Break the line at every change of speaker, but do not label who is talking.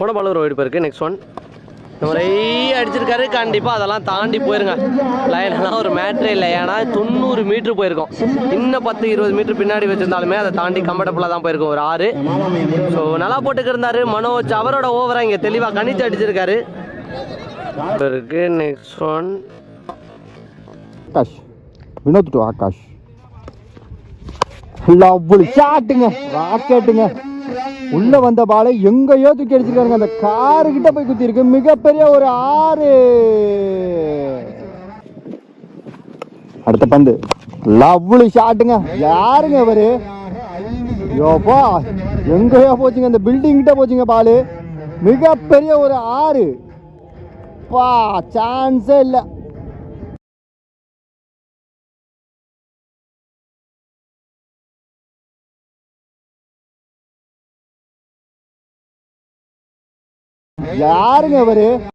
போன பால் ஒரு ஒயிட் போயிருக்கு. நெக்ஸ்ட் ஒன் அடிச்சிருக்காரு. கண்டிப்பாக அதெல்லாம் தாண்டி போயிருங்க. லைனெல்லாம் ஒரு மேட்ரே இல்லை. ஏன்னா 90 மீட்ரு போயிருக்கோம். இன்னும் 10-20 மீட்ரு பின்னாடி வச்சிருந்தாலுமே அதை தாண்டி கம்ஃபர்டபுளாக தான் போயிருக்கும். ஒரு 6. ஸோ நல்லா போட்டுக்கு இருந்தார் மனோஜ். அவரோட ஓவராக இங்கே தெளிவாக கணிச்சு அடிச்சிருக்காரு. இருக்கு. Next one
Akash, Vinod to Akash. Lovely ஷாட்டுங்க, ராக்கெட்டுங்க. உள்ள வந்த பாலை எங்கேயோ தூக்கி அடிச்சிருக்காங்க. அந்த காரு கிட்ட போய் குத்தி இருக்கு. மிகப்பெரிய ஒரு 6. அடுத்த பந்து லவ்லி ஷாட்டுங்க. யாருங்க அவரு? யோப்பா, எங்கேயோ போச்சுங்க. அந்த பில்டிங் கிட்ட போச்சுங்க பாலு. மிகப்பெரிய ஒரு 6. பா, சான்ஸே இல்லை. யாருங்க அவரு?